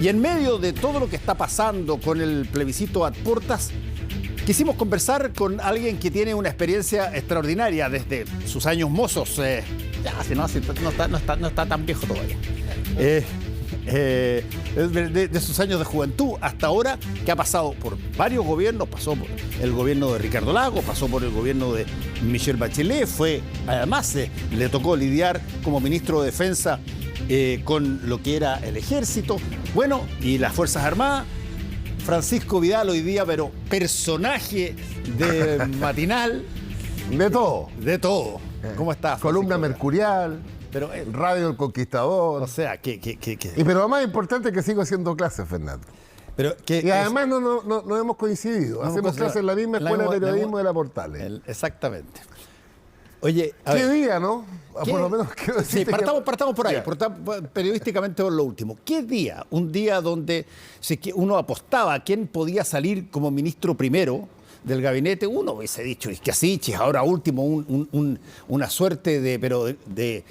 Y en medio de todo lo que está pasando con el plebiscito ad portas, quisimos conversar con alguien que tiene una experiencia extraordinaria desde sus años mozos. No está tan viejo todavía. De sus años de juventud hasta ahora, que ha pasado por varios gobiernos, pasó por el gobierno de Ricardo Lagos, pasó por el gobierno de Michelle Bachelet, además le tocó lidiar como ministro de Defensa con lo que era el ejército, bueno, y las Fuerzas Armadas. Francisco Vidal hoy día, pero personaje de matinal. De todo. De todo. ¿Cómo estás? Columna mercurial. Pero, Radio El Conquistador. O sea, Pero lo más importante es que sigo haciendo clases, Fernando. Y además no hemos coincidido. Hacemos clases en la misma escuela de periodismo de la Portales. Exactamente. Oye, ¿qué día, no? Por lo menos quiero decirte partamos por ahí, periodísticamente por lo último. ¿Qué día? Un día donde si que uno apostaba a quién podía salir como ministro primero del gabinete, uno hubiese dicho, es que así, ahora último, una suerte de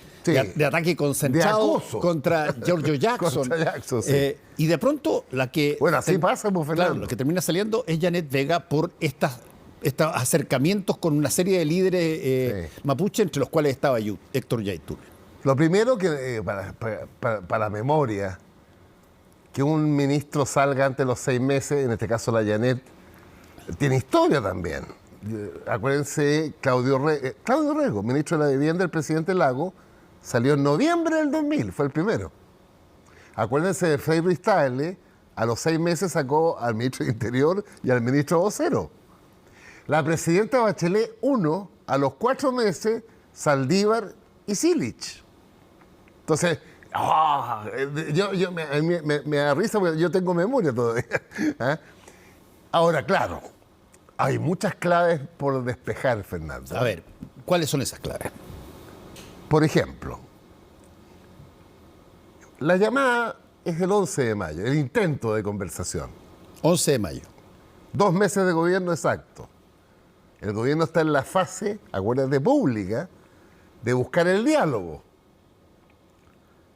ataque concentrado contra Giorgio Jackson. Contra Jackson, sí. Y de pronto la que... Bueno, así pasa, pues, Fernando. Claro, lo que termina saliendo es Janet Vega por estos acercamientos con una serie de líderes mapuche, entre los cuales estaba Héctor Yaitul. Lo primero que, para la memoria, que un ministro salga antes de los 6 meses, en este caso la Janet, tiene historia también. Acuérdense, Claudio Rego, ministro de la Vivienda del presidente Lago, salió en noviembre del 2000, fue el primero. Acuérdense de Frei Ruiz-Tagle, a los 6 meses sacó al ministro de Interior y al ministro vocero. La presidenta Bachelet 1, a los 4 meses, Saldívar y Silich. Entonces, me da risa porque yo tengo memoria todavía. Ahora, claro, hay muchas claves por despejar, Fernando. A ver, ¿cuáles son esas claves? Por ejemplo, la llamada es el 11 de mayo, el intento de conversación. 11 de mayo. 2 meses de gobierno exacto. El gobierno está en la fase, acuérdate, pública, de buscar el diálogo.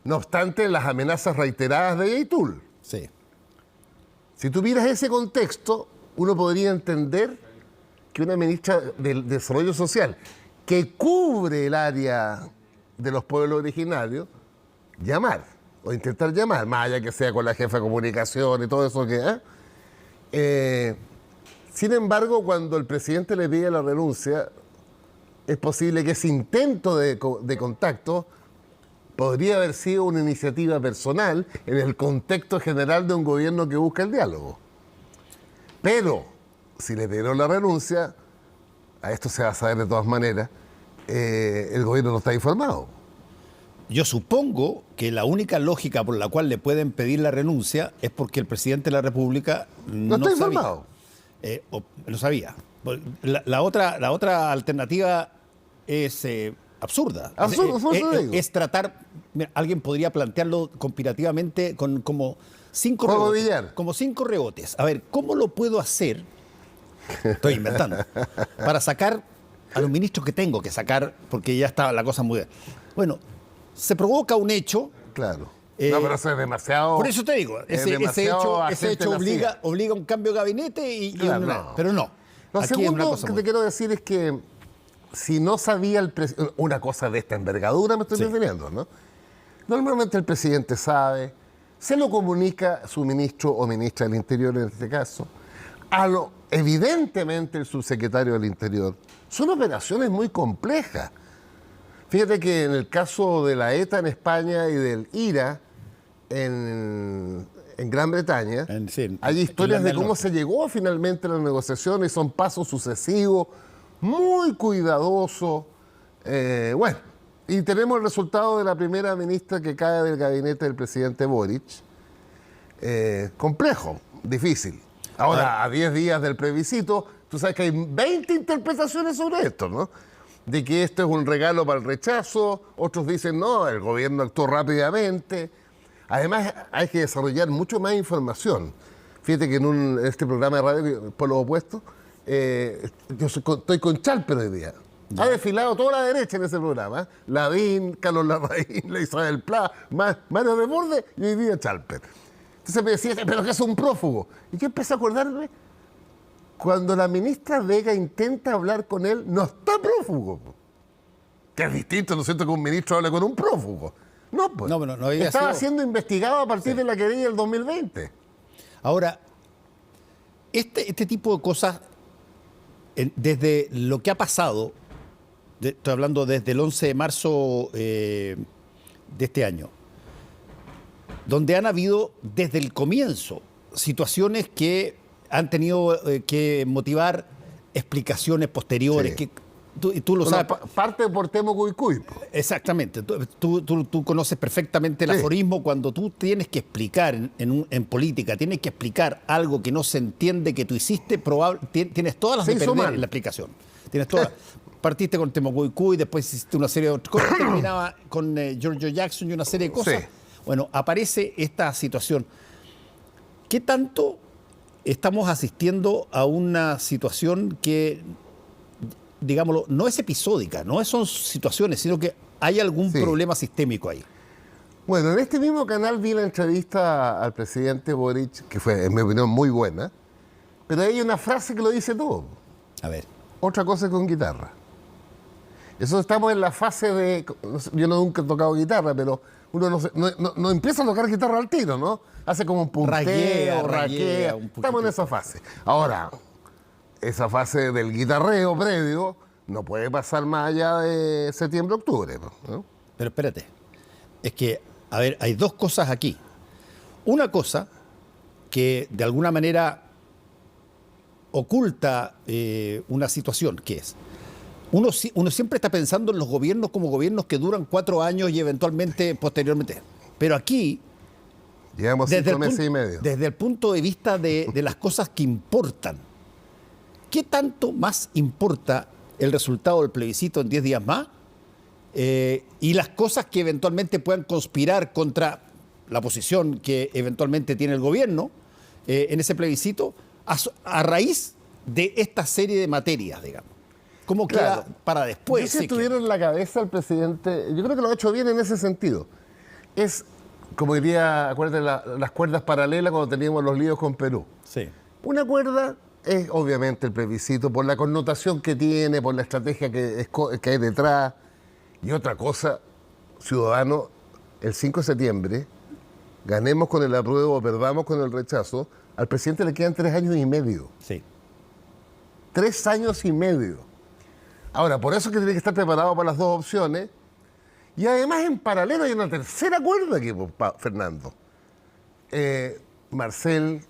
No obstante, las amenazas reiteradas de Yaitul. Sí. Si tú miras ese contexto, uno podría entender que una ministra del Desarrollo Social, que cubre el área de los pueblos originarios, llamar, o intentar llamar, más allá que sea con la jefa de comunicación y todo eso que... sin embargo, cuando el presidente le pide la renuncia, es posible que ese intento de contacto podría haber sido una iniciativa personal en el contexto general de un gobierno que busca el diálogo. Pero, si le pidieron la renuncia, a esto se va a saber de todas maneras, el gobierno no está informado. Yo supongo que la única lógica por la cual le pueden pedir la renuncia es porque el presidente de la República no está sabía. informado. Lo sabía. La otra alternativa es absurda. Es tratar... Mira, alguien podría plantearlo conspirativamente como 5 rebotes. Como 5 rebotes. A ver, ¿cómo lo puedo hacer? Estoy inventando. Para sacar a los ministros que tengo que sacar, porque ya está la cosa muy... Bueno, se provoca un hecho... Claro. No, pero eso es demasiado... Por eso te digo, ese hecho obliga a un cambio de gabinete claro, pero no. Lo segundo que te quiero decir es que si no sabía el presidente... Una cosa de esta envergadura me estoy refiriendo, ¿no? Normalmente el presidente sabe, se lo comunica a su ministro o ministra del Interior en este caso, evidentemente el subsecretario del Interior. Son operaciones muy complejas. Fíjate que en el caso de la ETA en España y del IRA en Gran Bretaña, hay historias de cómo se llegó finalmente a las negociaciones, son pasos sucesivos, muy cuidadosos. Bueno, y tenemos el resultado de la primera ministra que cae del gabinete del presidente Boric. Complejo, difícil. Ahora, a 10 días del plebiscito, tú sabes que hay 20 interpretaciones sobre esto, ¿no? De que esto es un regalo para el rechazo, otros dicen, no, el gobierno actuó rápidamente. Además, hay que desarrollar mucho más información. Fíjate que en este programa de radio, por lo opuesto, yo estoy con Chalper hoy día. Ha desfilado toda la derecha en ese programa. Lavín, Carlos Larraín, la Isabel Pla, Mario Desbordes y hoy día Chalper. Entonces me decía, pero que es un prófugo. Y yo empecé a acordarme, cuando la ministra Vega intenta hablar con él, no está prófugo. Que es distinto, ¿no es cierto?, que un ministro hable con un prófugo. No, pues. No estaba siendo investigado a partir de la querella del 2020. Ahora, este tipo de cosas, desde lo que ha pasado, estoy hablando desde el 11 de marzo de este año, donde han habido desde el comienzo situaciones que han tenido que motivar explicaciones posteriores, Sí. que tú lo sabes. Parte por Temo Cuycuy. Exactamente. Tú conoces perfectamente el aforismo cuando tú tienes que explicar en política, tienes que explicar algo que no se entiende que tú hiciste, tienes todas las de perder en la explicación. Tienes todas. Partiste con Temo Cuycuy, después hiciste una serie de otras cosas, terminaba con Giorgio Jackson y una serie de cosas. Sí. Bueno, aparece esta situación. ¿Qué tanto estamos asistiendo a una situación que, digámoslo, no es episódica, no son situaciones, sino que hay algún problema sistémico ahí? Bueno, en este mismo canal vi la entrevista al presidente Boric, que fue, en mi opinión, muy buena, pero hay una frase que lo dice todo. A ver. Otra cosa con guitarra. Eso estamos en la fase de... Yo nunca he tocado guitarra, pero uno no empieza a tocar guitarra al tiro, ¿no? Hace como un punteo, raquea. Estamos en esa fase. Ahora, esa fase del guitarreo previo no puede pasar más allá de septiembre-octubre, ¿no? Pero espérate, es que, a ver, hay dos cosas aquí. Una cosa que de alguna manera oculta una situación, que es, uno siempre está pensando en los gobiernos como gobiernos que duran 4 años y eventualmente, posteriormente. Pero aquí, llevamos 5 meses y medio. Desde el punto de vista de las cosas que importan, ¿qué tanto más importa el resultado del plebiscito en 10 días más y las cosas que eventualmente puedan conspirar contra la posición que eventualmente tiene el gobierno en ese plebiscito a raíz de esta serie de materias, digamos? ¿Cómo queda para después? Yo si tuviera en la cabeza el presidente, yo creo que lo ha hecho bien en ese sentido. Es, como diría, acuérdate, las cuerdas paralelas cuando teníamos los líos con Perú. Sí. Una cuerda es obviamente el plebiscito, por la connotación que tiene, por la estrategia que hay detrás. Y otra cosa, ciudadano, el 5 de septiembre, ganemos con el apruebo o perdamos con el rechazo, al presidente le quedan 3 años y medio. Sí. 3 años y medio. Ahora, por eso es que tiene que estar preparado para las dos opciones. Y además, en paralelo, hay una tercera cuerda aquí, Fernando. Marcel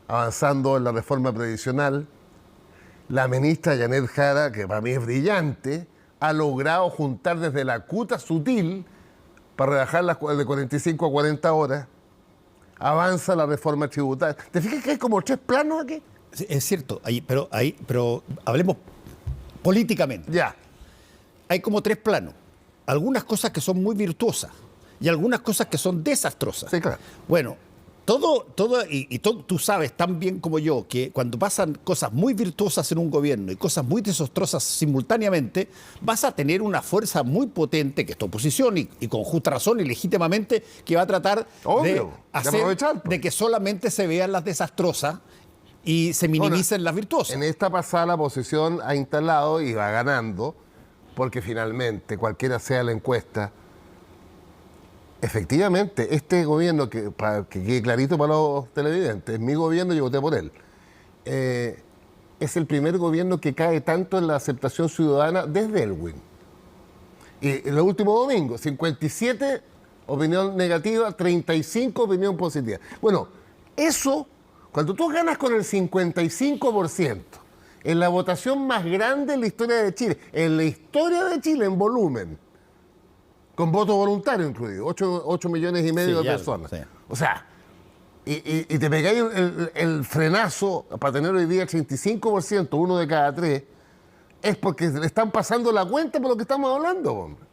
avanzando en la reforma previsional. La ministra Janet Jara, que para mí es brillante, ha logrado juntar desde la cuta sutil para rebajarlas de 45 a 40 horas. Avanza la reforma tributaria. ¿Te fijas que hay como 3 planos aquí? Sí, es cierto, pero hablemos políticamente. Ya. Hay como 3 planos. Algunas cosas que son muy virtuosas y algunas cosas que son desastrosas. Sí, claro. Bueno, tú sabes tan bien como yo que cuando pasan cosas muy virtuosas en un gobierno y cosas muy desastrosas simultáneamente, vas a tener una fuerza muy potente, que es tu oposición, y con justa razón y legítimamente, que va a tratar de hacer de que solamente se vean las desastrosas y se minimicen las virtuosas. En esta pasada la oposición ha instalado y va ganando, porque finalmente, cualquiera sea la encuesta, efectivamente, este gobierno, para que quede clarito para los televidentes, es mi gobierno, yo voté por él. Es el primer gobierno que cae tanto en la aceptación ciudadana desde Elwin. Y el último domingo, 57 opinión negativa, 35 opinión positiva. Bueno, eso, cuando tú ganas con el 55%, en la votación más grande en la historia de Chile, en volumen, con voto voluntario incluido, 8 millones y medio de personas. Sí. O sea, y te pegáis el frenazo para tener hoy día el 35%, 1 de cada 3, es porque le están pasando la cuenta por lo que estamos hablando, hombre.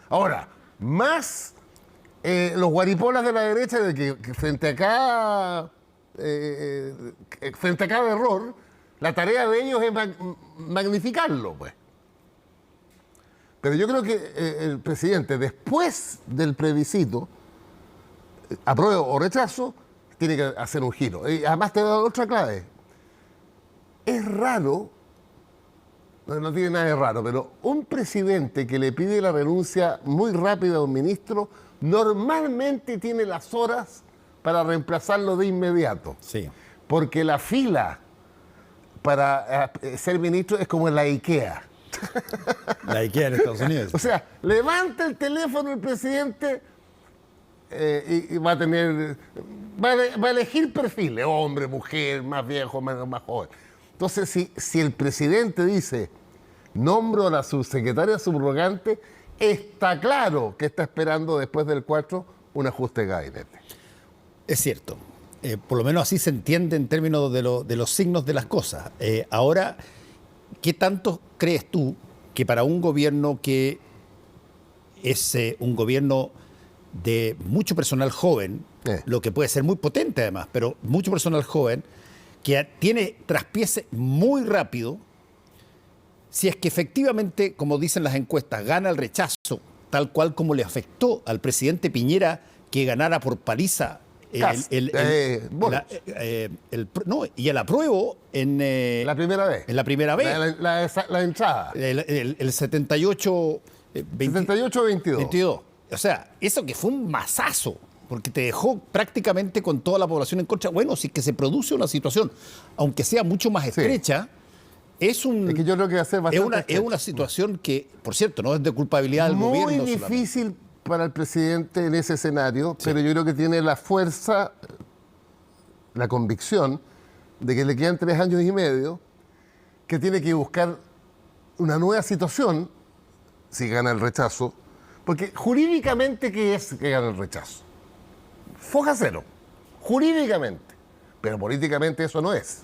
Ahora, más los guaripolas de la derecha de que frente a cada error, la tarea de ellos es magnificarlo, pues. Pero yo creo que el presidente, después del plebiscito, apruebo o rechazo, tiene que hacer un giro. Y además te da otra clave. Es raro, no tiene nada de raro, pero un presidente que le pide la renuncia muy rápida a un ministro normalmente tiene las horas para reemplazarlo de inmediato. Sí. Porque la fila para ser ministro es como en la IKEA. La IKEA en Estados Unidos. O sea, levanta el teléfono el presidente y va a elegir perfiles, hombre, mujer, más viejo, más joven. Entonces, si el presidente dice, nombro a la subsecretaria subrogante, está claro que está esperando después del 4 un ajuste de gabinete. Es cierto. Por lo menos así se entiende en términos de los signos de las cosas. Ahora, ¿qué tanto crees tú que para un gobierno que es un gobierno de mucho personal joven, lo que puede ser muy potente además, pero mucho personal joven, que tiene traspiés muy rápido, si es que efectivamente, como dicen las encuestas, gana el rechazo, tal cual como le afectó al presidente Piñera que ganara por paliza y el apruebo en la primera vez. En la primera vez. La entrada. El 78... 78-22. O sea, eso que fue un masazo, porque te dejó prácticamente con toda la población en contra. Bueno, si es que se produce una situación, aunque sea mucho más estrecha, es que yo creo que va a ser bastante es una situación que, por cierto, no es de culpabilidad del gobierno. Muy difícil para el presidente en ese escenario, pero yo creo que tiene la fuerza, la convicción de que le quedan 3 años y medio, que tiene que buscar una nueva situación si gana el rechazo, porque jurídicamente, ¿qué es que gana el rechazo? Foja cero, jurídicamente, pero políticamente eso no es.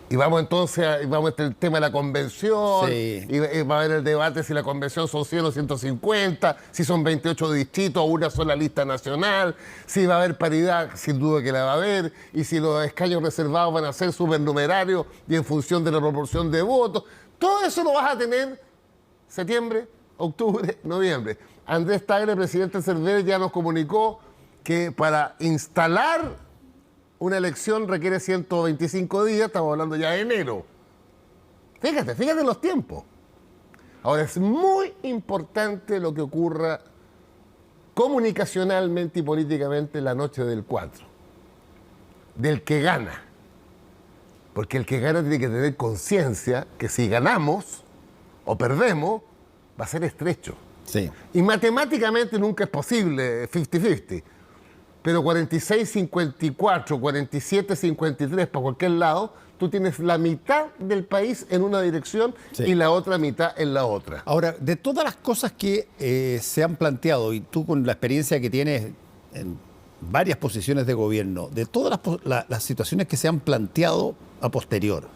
Y vamos entonces vamos a el tema de la convención, y va a haber el debate si la convención son 100 o 150, si son 28 distritos o una sola lista nacional, si va a haber paridad, sin duda que la va a haber, y si los escaños reservados van a ser supernumerarios y en función de la proporción de votos. Todo eso lo vas a tener septiembre, octubre, noviembre. Andrés Tagle, presidente del CERVEL, ya nos comunicó que para instalar una elección requiere 125 días, estamos hablando ya de enero. Fíjate los tiempos. Ahora, es muy importante lo que ocurra comunicacionalmente y políticamente la noche del 4, del que gana. Porque el que gana tiene que tener conciencia que si ganamos o perdemos, va a ser estrecho. Sí. Y matemáticamente nunca es posible 50-50. Pero 46-54, 47-53 para cualquier lado, tú tienes la mitad del país en una dirección y la otra mitad en la otra. Ahora, de todas las cosas que se han planteado, y tú con la experiencia que tienes en varias posiciones de gobierno, de todas las situaciones que se han planteado a posterior,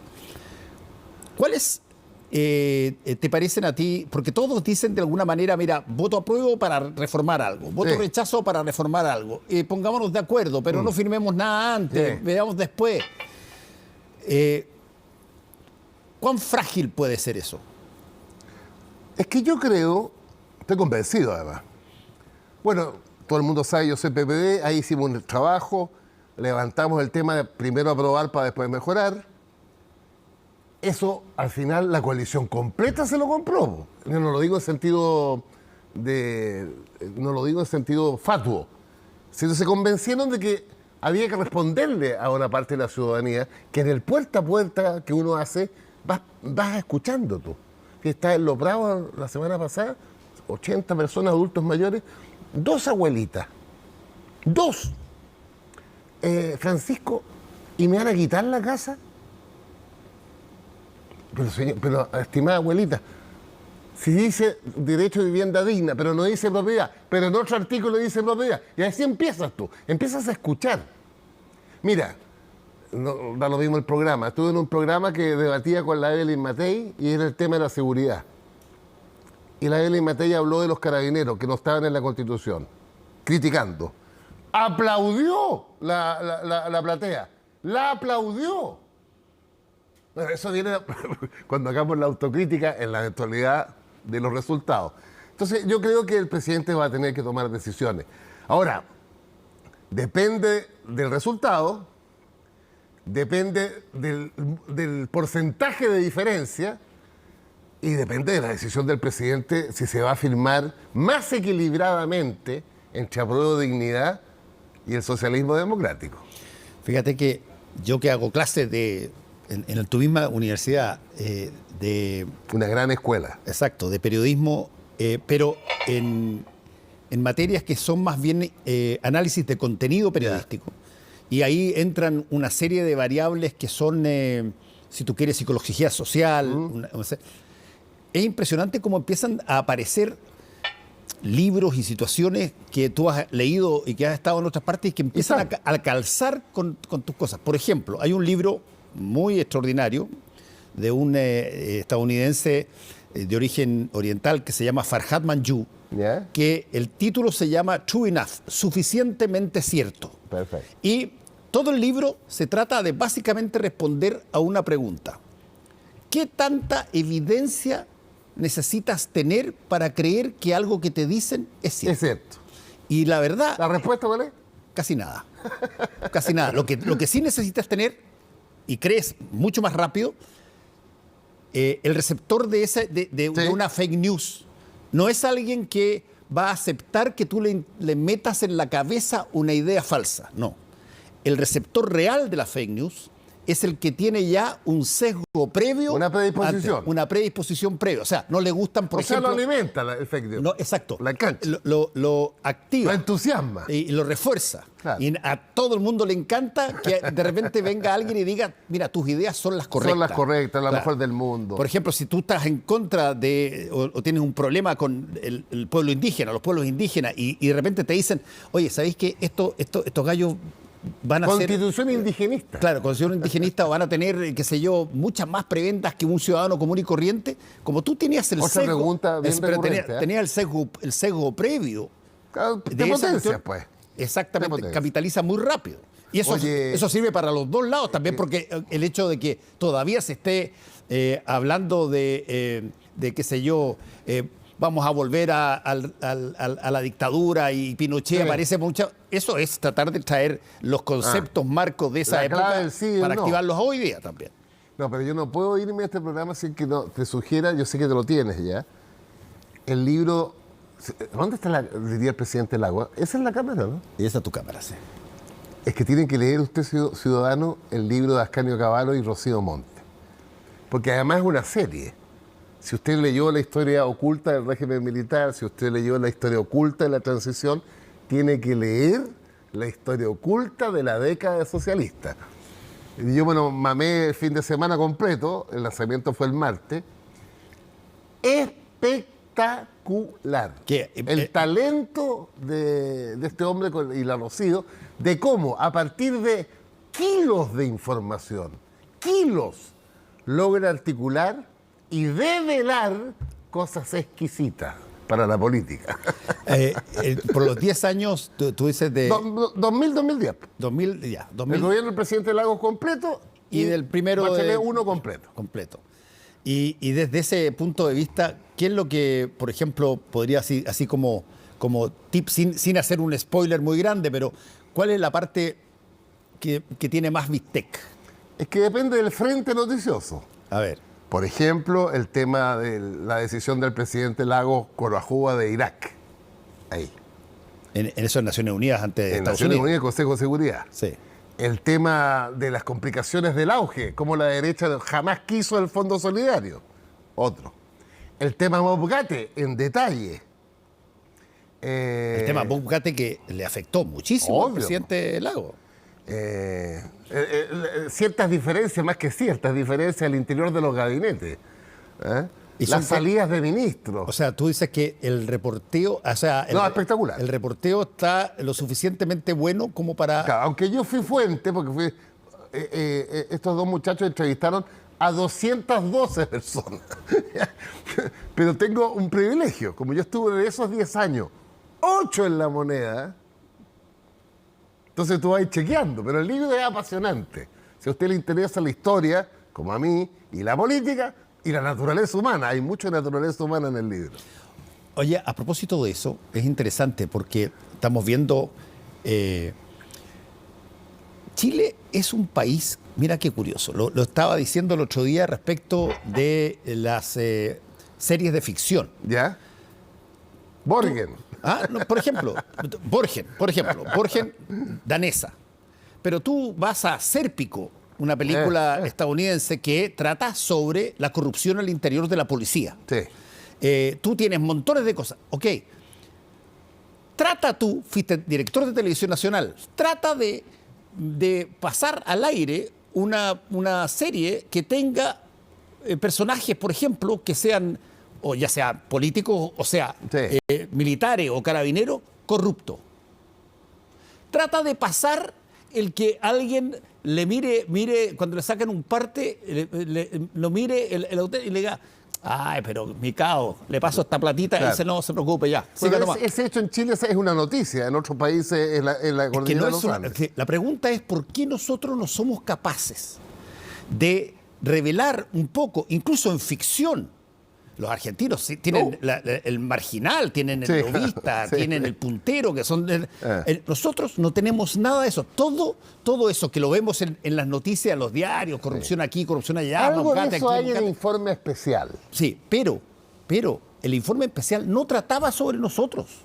¿cuáles te parecen a ti? Porque todos dicen de alguna manera, mira, voto apruebo para reformar algo, voto rechazo para reformar algo, pongámonos de acuerdo, pero no firmemos nada antes, veamos después. ¿Cuán frágil puede ser eso? Es que yo creo, estoy convencido además. Bueno, todo el mundo sabe, yo soy PPD, ahí hicimos un trabajo, levantamos el tema de primero aprobar para después mejorar. Eso, al final, la coalición completa se lo compró. Yo no lo digo en sentido fatuo. Sino se convencieron de que había que responderle a una parte de la ciudadanía que en el puerta a puerta que uno hace, vas escuchando tú. Que está en Los Bravos la semana pasada, 80 personas, adultos mayores, 2 abuelitas. 2. Francisco, ¿y me van a quitar la casa? Pero, estimada abuelita, si dice derecho de vivienda digna, pero no dice propiedad, pero en otro artículo dice propiedad, y así empiezas tú, empiezas a escuchar. Mira, no da lo mismo el programa. Estuve en un programa que debatía con la Evelyn Matei y era el tema de la seguridad. Y la Evelyn Matei habló de los carabineros que no estaban en la Constitución, criticando. Aplaudió la platea, la aplaudió. Bueno, eso viene cuando hagamos la autocrítica en la eventualidad de los resultados. Entonces, yo creo que el presidente va a tener que tomar decisiones. Ahora, depende del resultado, depende del porcentaje de diferencia y depende de la decisión del presidente si se va a firmar más equilibradamente entre Apruebo Dignidad y el socialismo democrático. Fíjate que yo que hago clases en tu misma universidad de... Una gran escuela. Exacto, de periodismo, pero en materias que son más bien análisis de contenido periodístico. Y ahí entran una serie de variables que son, si tú quieres, psicología social. Es impresionante cómo empiezan a aparecer libros y situaciones que tú has leído y que has estado en otras partes y que empiezan a calzar con tus cosas. Por ejemplo, hay un libro muy extraordinario de un estadounidense de origen oriental que se llama Farhad Manjoo, que el título se llama True Enough, suficientemente cierto. Perfecto. Y todo el libro se trata de básicamente responder a una pregunta. ¿Qué tanta evidencia necesitas tener para creer que algo que te dicen es cierto? Es cierto. Y la verdad... ¿La respuesta cuál es? Casi nada. Casi nada. Lo que sí necesitas tener, y crees mucho más rápido, el receptor de una fake news no es alguien que va a aceptar que tú le metas en la cabeza una idea falsa. No. El receptor real de la fake news es el que tiene ya un sesgo previo. Una predisposición. Una predisposición previa. O sea, no le gustan, por ejemplo... O sea, lo alimenta el fake news. No, exacto. La engancha. Lo activa. Lo entusiasma. Y lo refuerza. Claro. Y a todo el mundo le encanta que de repente venga alguien y diga, mira, tus ideas son las correctas. Son las correctas, la mejor del mundo. Por ejemplo, si tú estás en contra de, o tienes un problema con el pueblo indígena, los pueblos indígenas, y de repente te dicen, oye, ¿sabéis que estos gallos van a Constitución indigenista. Claro, constitución indigenista, o van a tener, qué sé yo, muchas más prebendas que un ciudadano común y corriente? Como tú tenías el Otra sesgo... pregunta bien recurrente, tenías el sesgo previo. Claro, de esa cuestión, pues. Exactamente, capitaliza muy rápido. Y eso sirve para los dos lados también, porque el hecho de que todavía se esté hablando de qué sé yo, vamos a volver a la dictadura y Pinochet aparece mucho. Eso es tratar de traer los conceptos marcos de esa época para activarlos hoy día también. No, pero yo no puedo irme a este programa sin que no te sugiera, yo sé que te lo tienes ya, el libro... ¿Dónde está diría el presidente Lagos? Esa es la cámara, ¿no? Y esa es tu cámara, sí. Es que tienen que leer usted, ciudadano, el libro de Ascanio Cavallo y Rocío Monte. Porque además es una serie. Si usted leyó la historia oculta del régimen militar, si usted leyó la historia oculta de la transición, tiene que leer la historia oculta de la década socialista. Y yo, bueno, mamé el fin de semana completo, el lanzamiento fue el martes. Espectacular. El talento de este hombre y la Rocío, de cómo a partir de kilos de información, logra articular y develar cosas exquisitas para la política. Por los 10 años, tú dices de... 2000-2010. 2000. El gobierno del presidente Lagos completo y del primero Bachelet 1 completo. Y desde ese punto de vista, ¿qué es lo que, por ejemplo, podría así como tip, sin hacer un spoiler muy grande, pero cuál es la parte que tiene más bistec? Es que depende del frente noticioso. A ver. Por ejemplo, el tema de la decisión del presidente Lagos con la Juba de Irak. Ahí. En eso en Naciones Unidas ante Estados Unidos. Naciones Unidas, Consejo de Seguridad. Sí. El tema de las complicaciones del auge, como la derecha jamás quiso el Fondo Solidario. Otro. El tema Bobgate, en detalle. El tema Bobgate que le afectó muchísimo al presidente Lagos. Ciertas diferencias, más que ciertas diferencias al interior de los gabinetes. Las salidas de ministros. O sea, tú dices que el reporteo... espectacular. El reporteo está lo suficientemente bueno como para... Claro, aunque yo fui fuente, porque estos dos muchachos entrevistaron a 212 personas. Pero tengo un privilegio. Como yo estuve de esos 10 años, 8 en La Moneda, entonces tú vas chequeando. Pero el libro es apasionante. Si a usted le interesa la historia, como a mí, y la política... y la naturaleza humana. Hay mucha naturaleza humana en el libro. Oye, a propósito de eso, es interesante porque estamos viendo Chile es un país, mira qué curioso, lo estaba diciendo el otro día respecto de las series de ficción. ¿Ya? Borgen. No, por ejemplo, Borgen, danesa. Pero tú vas a Sérpico, una película estadounidense que trata sobre la corrupción al interior de la policía. Sí. Tú tienes montones de cosas. Ok. Tú fuiste director de Televisión Nacional, trata de pasar al aire una serie que tenga personajes, por ejemplo, que sean, o ya sea políticos, o sea, sí, militares o carabineros, corruptos. Trata de pasar el que alguien le mire cuando le sacan un parte, lo mire el hotel y le diga, ay, pero mi cao, le paso esta platita, claro. Y dice, no se preocupe ya. Bueno, ese hecho en Chile es una noticia, en otros países es la cordillera de los Andes. La pregunta es por qué nosotros no somos capaces de revelar un poco, incluso en ficción. Los argentinos tienen el marginal, tienen el lobista, tienen el puntero, que son... nosotros no tenemos nada de eso. Todo eso que lo vemos en las noticias, en los diarios, corrupción aquí, corrupción allá... Algo de eso hay en el informe especial. Sí, pero el informe especial no trataba sobre nosotros.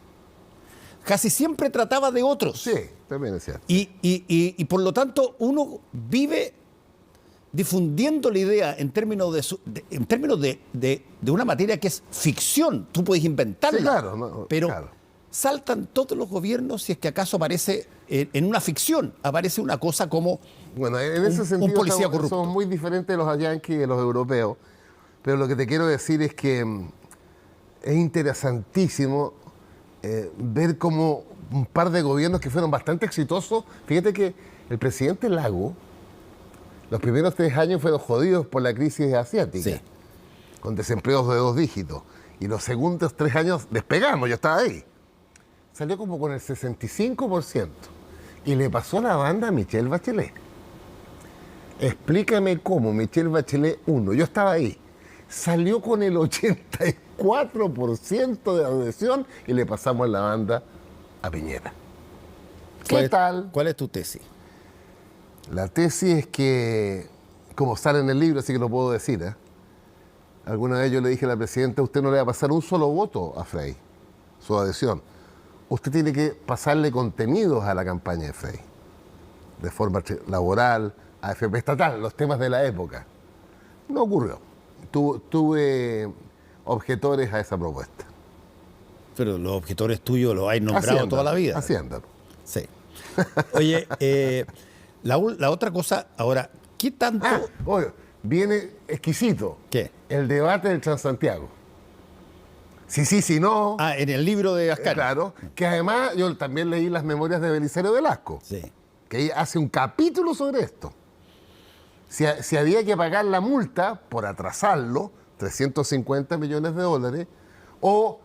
Casi siempre trataba de otros. Sí, también es cierto. Y por lo tanto uno vive difundiendo la idea en términos de una materia que es ficción. Tú puedes inventarla, sí, claro, pero claro. Saltan todos los gobiernos si es que acaso aparece en una ficción, aparece una cosa como bueno, en ese sentido un policía corrupto. Somos muy diferentes de los yanquis y de los europeos, pero lo que te quiero decir es que es interesantísimo ver cómo un par de gobiernos que fueron bastante exitosos. Fíjate que el presidente Lago, los primeros 3 años fueron jodidos por la crisis asiática, sí, con desempleos de 2 dígitos. Y los segundos 3 años despegamos, yo estaba ahí. Salió como con el 65%. Y le pasó la banda a Michelle Bachelet. Explícame cómo Michelle Bachelet 1, yo estaba ahí, salió con el 84% de adhesión y le pasamos la banda a Piñera. ¿Qué tal? ¿Cuál es tu tesis? La tesis es que, como sale en el libro, así que lo puedo decir, alguna vez yo le dije a la presidenta, usted no le va a pasar un solo voto a Frei, su adhesión. Usted tiene que pasarle contenidos a la campaña de Frei, de forma laboral, AFP estatal, los temas de la época. No ocurrió. Tuve objetores a esa propuesta. Pero los objetores tuyos los hay nombrado toda la vida. Hacienda. Sí. Oye, la otra cosa, ahora, ¿qué tanto...? Oye, viene exquisito. ¿Qué? El debate del Transantiago. Sí, no. En el libro de Ascari. Claro, que además yo también leí las memorias de Belisario Velasco, sí, que hace un capítulo sobre esto. Si había que pagar la multa por atrasarlo, 350 millones de dólares, o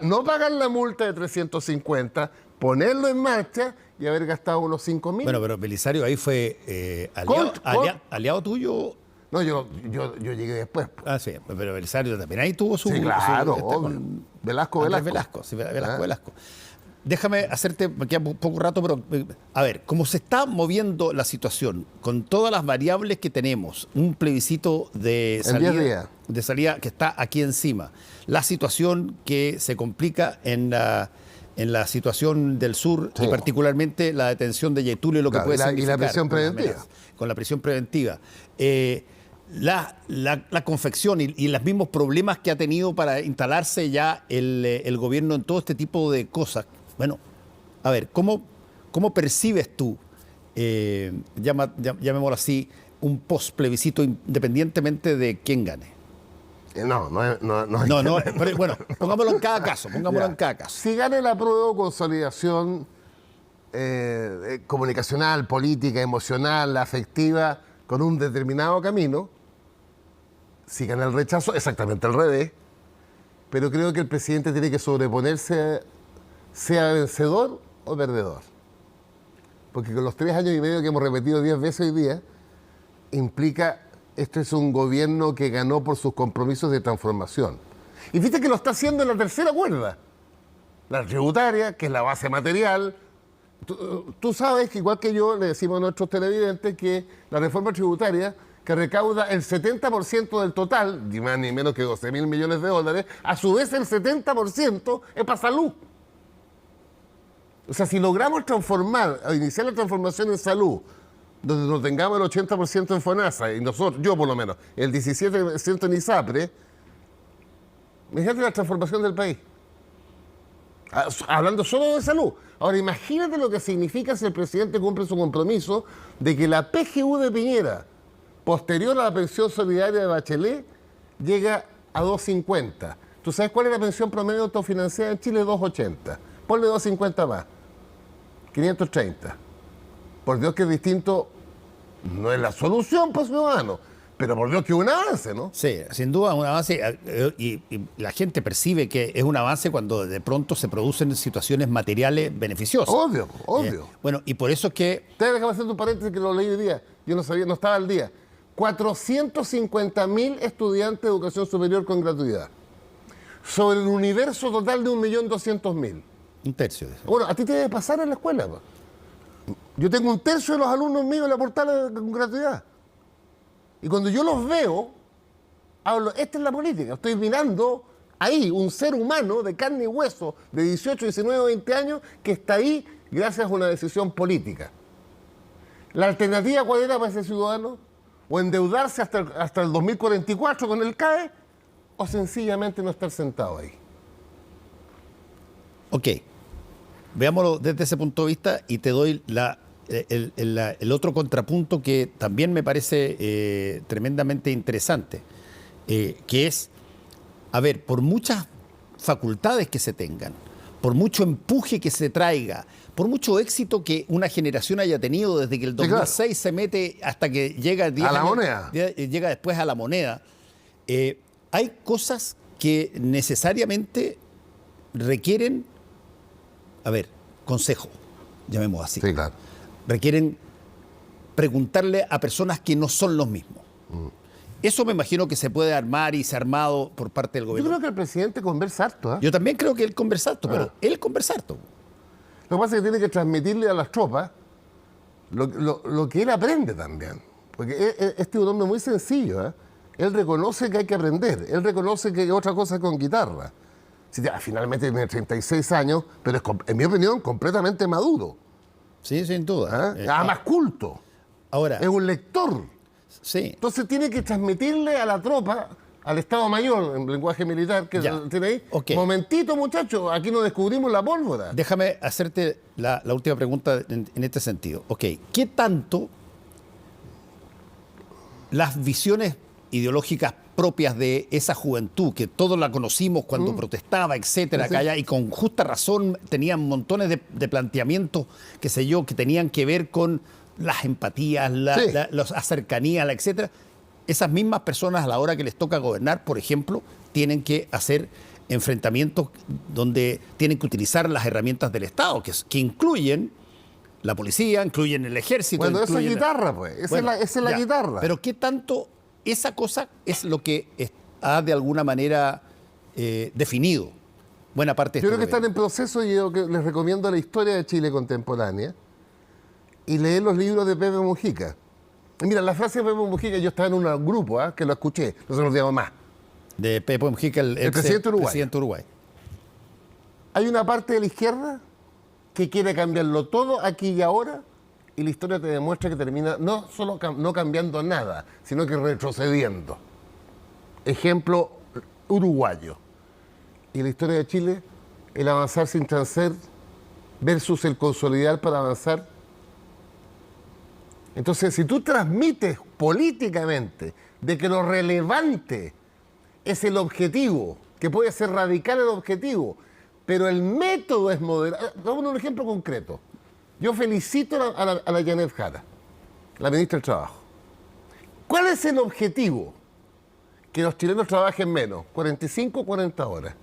no pagar la multa de 350, ponerlo en marcha y haber gastado unos 5.000. Bueno, pero Belisario ahí fue aliado tuyo. No, yo llegué después. Sí, pero Belisario también ahí tuvo su... Sí, claro, con Velasco. Velasco. Déjame hacerte, me queda poco rato, pero a ver, como se está moviendo la situación, con todas las variables que tenemos, un plebiscito de salida que está aquí encima, la situación que se complica en la situación del sur, sí, y particularmente la detención de Getúlio, lo que puede significar. Y la prisión preventiva. Con la prisión preventiva. La confección y los mismos problemas que ha tenido para instalarse ya el gobierno en todo este tipo de cosas. Bueno, a ver, ¿cómo percibes tú, llamémoslo así, un post-plebiscito independientemente de quién gane? No, pero bueno, pongámoslo en cada caso, Si gana el apruebo, consolidación comunicacional, política, emocional, afectiva, con un determinado camino. Si gana el rechazo, exactamente al revés. Pero creo que el presidente tiene que sobreponerse, sea vencedor o perdedor. Porque con los 3 años y medio que hemos repetido 10 veces hoy día, implica, esto es un gobierno que ganó por sus compromisos de transformación. Y fíjate que lo está haciendo en la tercera cuerda. La tributaria, que es la base material, tú sabes que igual que yo le decimos a nuestros televidentes que la reforma tributaria que recauda el 70% del total, ni más ni menos que 12.000 millones de dólares, a su vez el 70% es para salud. O sea, si logramos transformar, iniciar la transformación en salud, donde nos tengamos el 80% en FONASA, y nosotros, yo por lo menos, el 17% en ISAPRE, imagínate la transformación del país. Hablando solo de salud. Ahora, imagínate lo que significa si el presidente cumple su compromiso de que la PGU de Piñera, posterior a la pensión solidaria de Bachelet, llega a 2.50. ¿Tú sabes cuál es la pensión promedio autofinanciada en Chile? 2.80. Ponle 2.50 más. 530. Por Dios que es distinto, no es la solución para ciudadanos, pero por Dios que es un avance, ¿no? Sí, sin duda un avance, y la gente percibe que es un avance cuando de pronto se producen situaciones materiales beneficiosas. Obvio, obvio. Bueno, y por eso es que... Déjame hacer un paréntesis que lo leí hoy día. Yo no sabía, no estaba al día. 450.000 estudiantes de educación superior con gratuidad. Sobre el universo total de 1.200.000. Un tercio de eso. Bueno, a ti te debe pasar en la escuela. ¿No? Yo tengo un tercio de los alumnos míos en la portal con gratuidad. Y cuando yo los veo, hablo, esta es la política. Estoy mirando ahí un ser humano de carne y hueso de 18, 19, 20 años que está ahí gracias a una decisión política. ¿La alternativa cuál era para ese ciudadano? O endeudarse hasta el 2044 con el CAE, o sencillamente no estar sentado ahí. Ok, veámoslo desde ese punto de vista y te doy el otro contrapunto que también me parece tremendamente interesante, que es, a ver, por muchas facultades que se tengan, por mucho empuje que se traiga, por mucho éxito que una generación haya tenido desde que el 2006 sí, claro, se mete hasta que llega a la moneda, llega después a la moneda, hay cosas que necesariamente requieren, a ver, consejo, llamemos así. Sí, claro. Requieren preguntarle a personas que no son los mismos. Eso me imagino que se puede armar y se ha armado por parte del gobierno. Yo creo que el presidente conversa harto. ¿Eh? Yo también creo que él conversa harto, pero él conversa harto. Lo que pasa es que tiene que transmitirle a las tropas lo que él aprende también. Porque este es un hombre muy sencillo. ¿Eh? Él reconoce que hay que aprender. Él reconoce que hay otra cosa con guitarra. Sí, finalmente tiene 36 años, pero es, en mi opinión, completamente maduro. Sí, sin duda. Además culto. Ahora, es un lector. Sí. Entonces tiene que transmitirle a la tropa, al Estado Mayor, en lenguaje militar, que tiene ahí. Okay. Momentito, muchachos, aquí no descubrimos la pólvora. Déjame hacerte la última pregunta en este sentido. Ok, ¿qué tanto las visiones ideológicas propias de esa juventud, que todos la conocimos cuando protestaba, etcétera, sí, y con justa razón tenían montones de planteamientos, qué sé yo, que tenían que ver con las empatías, las cercanías, etcétera? Esas mismas personas, a la hora que les toca gobernar, por ejemplo, tienen que hacer enfrentamientos donde tienen que utilizar las herramientas del Estado, que incluyen la policía, incluyen el ejército. Bueno, esa es guitarra, pues. Esa es la guitarra. Pero ¿qué tanto esa cosa es lo que ha de alguna manera definido buena parte de Yo creo que están en proceso y yo les recomiendo la historia de Chile contemporánea y leer los libros de Pepe Mujica. Y mira, la frase de Pepe Mujica, yo estaba en un grupo que lo escuché, no se nos llama más. De Pepe Mujica, el presidente de Uruguay. Hay una parte de la izquierda que quiere cambiarlo todo aquí y ahora, y la historia te demuestra que termina no solo no cambiando nada, sino que retrocediendo. Ejemplo uruguayo. Y la historia de Chile, el avanzar sin transar versus el consolidar para avanzar. Entonces, si tú transmites políticamente de que lo relevante es el objetivo, que puede ser radical el objetivo, pero el método es moderado. Vamos a un ejemplo concreto. Yo felicito a la Janet Jara, la ministra del Trabajo. ¿Cuál es el objetivo? Que los chilenos trabajen menos, 45 o 40 horas.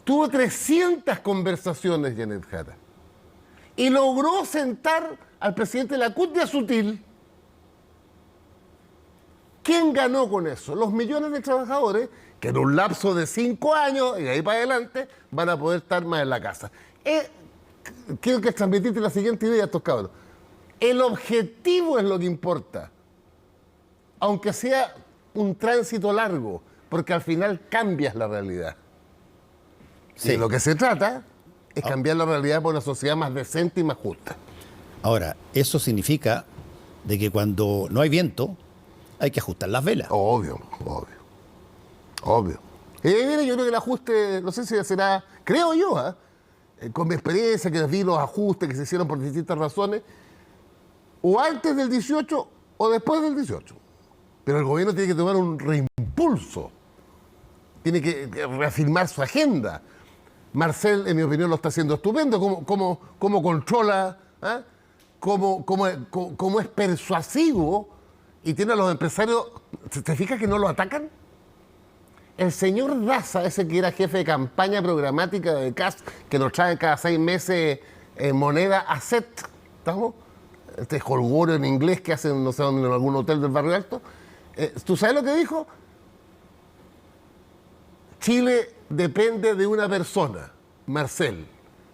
Tuvo 300 conversaciones Janet Jara y logró sentar al presidente de la CUT de a Sutil. ¿Quién ganó con eso? Los millones de trabajadores que en un lapso de 5 años y de ahí para adelante van a poder estar más en la casa. quiero que transmitirte la siguiente idea a estos cabros. El objetivo es lo que importa, aunque sea un tránsito largo, porque al final cambias la realidad. Sí. Y de lo que se trata es cambiar la realidad por una sociedad más decente y más justa. Ahora, eso significa de que cuando no hay viento, hay que ajustar las velas. Obvio. Y ahí viene, yo creo que el ajuste, no sé si será, creo yo, con mi experiencia, que vi los ajustes que se hicieron por distintas razones, o antes del 18 o después del 18. Pero el gobierno tiene que tomar un reimpulso, tiene que reafirmar su agenda. Marcel, en mi opinión, lo está haciendo estupendo, cómo controla, cómo es persuasivo y tiene a los empresarios. ¿Te fijas que no lo atacan? El señor Daza, ese que era jefe de campaña programática de CAS, que nos trae cada 6 meses moneda asset, ¿estamos? Este jolgorio en inglés que hacen, no sé dónde, en algún hotel del Barrio Alto. ¿Tú sabes lo que dijo? Chile depende de una persona, Marcel.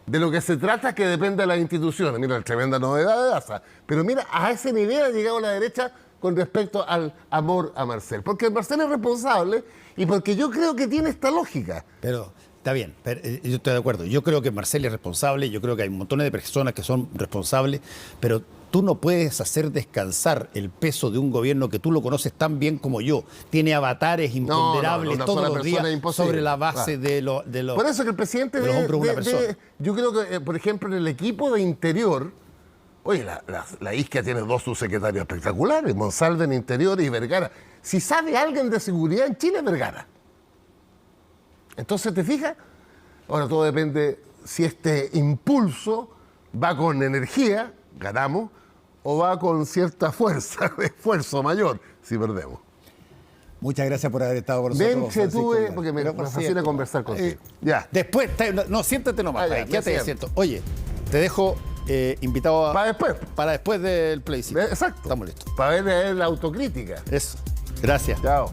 De lo que se trata es que depende de las instituciones. Mira, la tremenda novedad de Daza. Pero mira, a ese nivel ha llegado la derecha con respecto al amor a Marcel. Porque Marcel es responsable y porque yo creo que tiene esta lógica. Pero está bien, yo estoy de acuerdo. Yo creo que Marcel es responsable, yo creo que hay montones de personas que son responsables, pero tú no puedes hacer descansar el peso de un gobierno que tú lo conoces tan bien como yo. Tiene avatares imponderables todos los días sobre la base de los Por eso que el presidente yo creo que, por ejemplo, en el equipo de Interior, oye, la Isquia tiene 2 subsecretarios espectaculares, Monsalve en Interior y Vergara. Si sabe alguien de seguridad en Chile, es Vergara. Entonces, ¿te fijas? Ahora todo depende si este impulso va con energía, ganamos, o va con cierta fuerza, esfuerzo mayor, si perdemos. Muchas gracias por haber estado con nosotros. Me entretuve porque me fascina conversar contigo. Ya. Después, no, siéntate nomás, quédate ahí, siento. Oye, te dejo invitado para después del plebiscito. Exacto. Estamos listos. Para ver la autocrítica. Eso. Gracias. Chao.